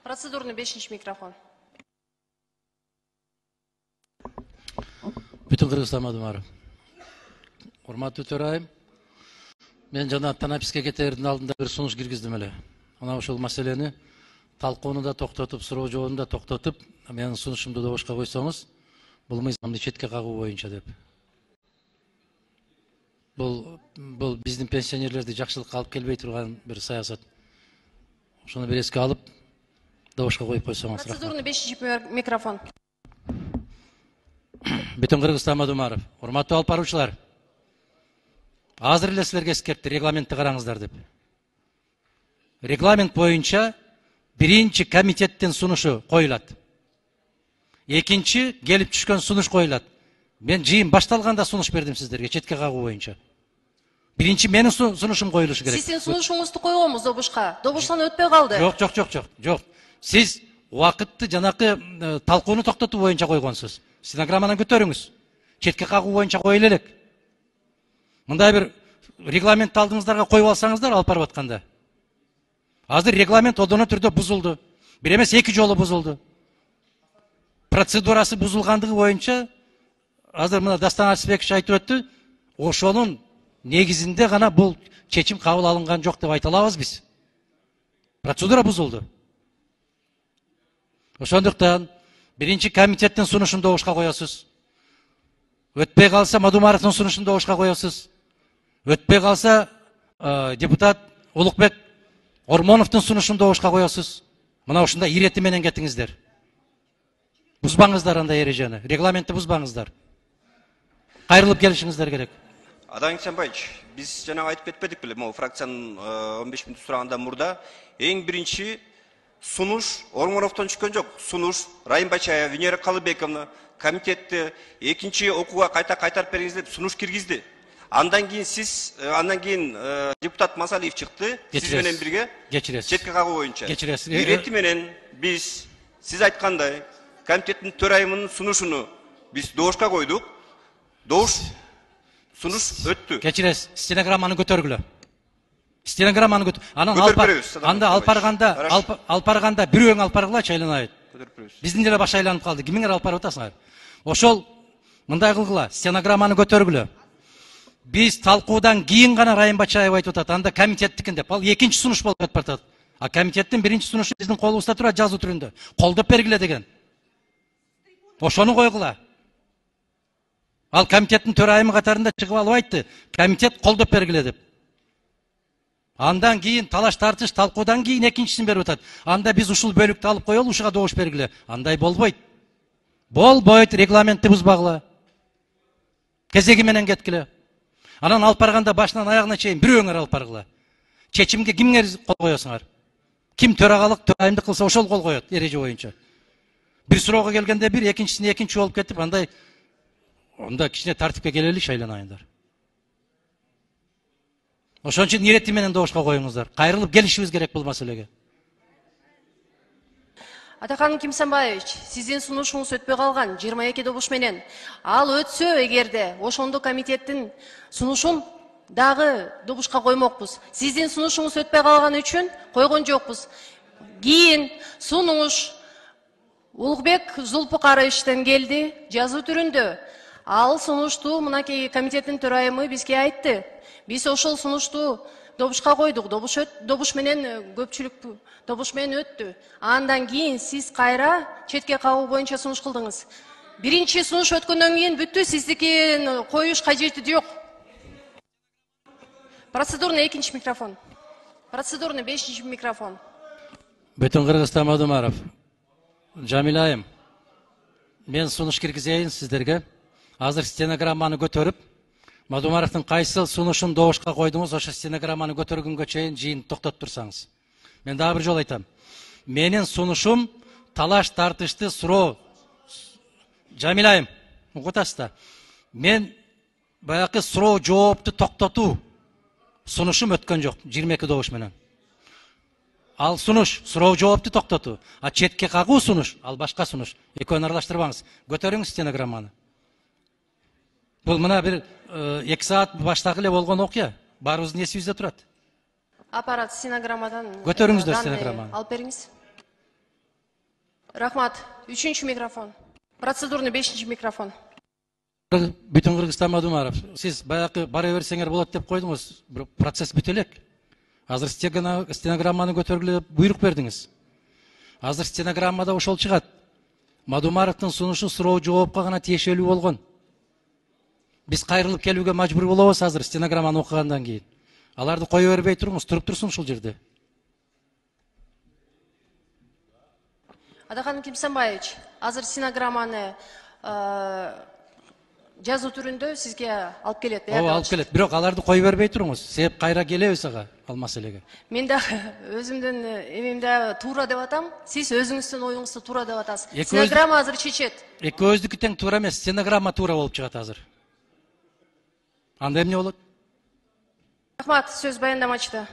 Процедурный 5 микрофон. Bütün Kırgızistan Madumarı. Урматтуу төрайым, мен жана Танаписке кетердин алдында bir сунуш киргиздим эле. Мына ушул маселени талкууну да токтотуп, суроо жообун да токтотуп, менин сунушумду добушка койсоңуз, бул мыйзамды четке кагуу боюнча деп. Бул биздин пенсионерлерди жакшылыкка алып келбей турган бир саясат. Ошону бир эске алып, добушка коюп койсоңуз. Процедурный 5 микрофон. Бүтүн Кыргызстан Мадумаров, урматтуу алып баруучулар. Азыр эле силерге эскертти, регламентти караңыздар деп. Регламент боюнча биринчи комитеттин сунушу коюлат. Экинчи келип түшкөн сунуш коюлат. Мен жыйын башталганда сунуш бердим сиздерге четке кагуу боюнча. Биринчи менин сунушум коюлушу керек. Сиздин сунушуңузду койгонбуз добушка. Добуштан өтпөй калды. Жок. Сиз убакытты жанакы талкууну токтотуу боюнча койгонсуз. Стенограмманы көтөрүңүз. Четке кагуу боюнча коюла элек. Мындай бир регламент алдыңыздарга коюп алсаңыздар алып барып атканда. Азыр регламент одоно түрдө бузулду. Бир эмес 2 жолу бузулду. Процедурасы бузулгандыгы боюнча азыр мына Дастан Арсбекович айтып өттү. Ошонун негизинде гана бул чечим кабыл алынган жок деп айта алабыз биз. Процедура бузулду. Ошондуктан биринчи комитеттин сунушун добушка коесуз. Өтпөй калса Мадумаровдун сунушун добушка коесуз. Өтпөй калса депутат Улукбек Ормоновдун сунушун добушка коесуз. Мына ушундай ирети менен кетиңиздер. Бузбаңыздар андай эрежени. Регламентти бузбаңыздар. Кайрылып келишиңиздер керек. Адан Исенбаевич, биз жанагы айтып кетпедик беле, могу фракциянын 15 мүнөт сурагандан мурда эң биринчи сунуш Ормоновдон түшкөн жок. Сунуш Райым Бачаева, Венера Калыбековна комитетти экинчи окууга кайта кайтарып бериңиз деп сунуш киргизди. Андан кийин депутат Масалиев чыкты, сиз менен бирге четке кагуу боюнча. Ирети менен биз сиз айткандай комитеттин төрайымынын сунушуну биз добушка койдук. Сунуш өттү. Кечиресиз, стенограмманы көтөргүлө. Стенограмманы анан алып барганда бирөөң алып баргылачы айланайт. Биздин деле баш айланып калды. Кимиңер алып барып атасыңар? Ошол мындай кылгыла, стенограмманы көтөргүлө. Биз талкуудан кийин гана Райым Бачаева айтып атат, анда комитеттикин деп. Ал экинчи сунуш болуп кетип атат. А комитеттин биринчи сунушу биздин колубузда турат жазуу түрүндө. Колдоп бергиле деген. Ошону койгула. Ал комитеттин төрайымы катарында чыгып алып айтты, комитет колдоп бергиле деп. Андан кийин талаш тартыш талкуудан кийин экинчисин берип атат. Анда биз ушул бөлүктү алып коелу, ушуга добуш бергиле. Андай болбойт. Болбойт, регламентти бузбагыла. Кезеги менен кеткиле. Анан алып барганда башынан аягына чейин бирөөңөр алып баргыла. Чечимге кимге кол коесуңар? Ким төрагалык, төрайымдык кылса ошол кол коет эреже боюнча. Бир суроого келгенде бир, экинчисине экинчи болуп кетип, онда кичине тартипке келели шайланайындар. Ошон үчүн ирети менен добушка коюңуздар. Кайрылып келишибиз керек бул маселеге. Атакан Кимсанбаевич, сиздин сунушуңуз өтпөй калган 22 добуш менен. Ал өтсө эгерде ошондо комитеттин сунушун дагы добушка коймокпуз. Сиздин сунушуңуз өтпөй калган үчүн койгон жокпуз. Кийин сунуш Улукбек Зулпукаровичтен келди жазуу түрүндө. Ал сунушту мынакей комитеттин төрайымы бизге айтты. Биз ошол сунушту добушка койдук. Добуш менен көпчүлүк добуш менен өттү. Андан кийин сиз кайра четке кагуу боюнча сунуш кылдыңыз. Биринчи сунуш өткөндөн кийин бүттү, сиздикин коюш кажети жок. Процедурный 2 микрофон. Процедурный 5 микрофон. Бүтүн Кыргызстан Мадумаров. Жамиля айым, мен сунуш киргизейин сиздерге. Азыр стенограмманы көтөрүп, Мадумаровдун кайсыл сунушун добушка койдуңуз, ошо стенограмманы көтөргөнгө чейин жыйын токтотуп турсаңыз. Мен дагы бир жолу айтам. Менин сунушум талаш тартышты суроо. Жамиля айым, угутасыз да. Мен баягы суроо жоопту токтотуу сунушум өткөн жок, 22 добуш менен. Ал сунуш, суроо жоопту токтотуу. А четке кагуу сунуш, ал башка сунуш. Экөөнү аралаштырбаңыз. Көтөрүңүз стенограмманы. Бул мына бир 2 саат баштагы эле болгон окуя. Баарыбыздын эсибизде турат. Аппарат стенограммадан көтөрүңүздөр стенограмманы. Алып бериңиз. Рахмат. Үчүнчү микрофон. Процедурный 5-чи микрофон. Бүтүн Кыргызстан Мадумаров, сиз баягы бара берсеңер болот деп койдуңуз. Бирок процесс бүтө элек. Азыр стенограмманы көтөргүлө буйрук бердиңиз. Азыр стенограммада ошол чыгат. Мадумаровдун сунушу суроо жоопко гана тиешелүү болгон. Биз кайрылып келүүгө мажбур болобуз азыр стенограмманы окугандан кийин. Аларды кое бербей туруңуз, туруп турсун ушул жерде. Адахан Кимсанбаевич, азыр стенограмманы жазуу түрүндө сизге алып келет. Ооба, алып келет. Бирок аларды кое бербей туруңуз. Себеп кайра келебиз ага ал маселеге. Мен да өзүмдүн эмемде туура деп атам. Сиз өзүңүздүн оюңузду туура деп атасыз. Стенограмма азыр чечет. Экөөбүздүкү тең туура эмес, стенограмма туура болуп чыгат азыр. Анда эмне болот? Рахмат, сөз баяндамачыда.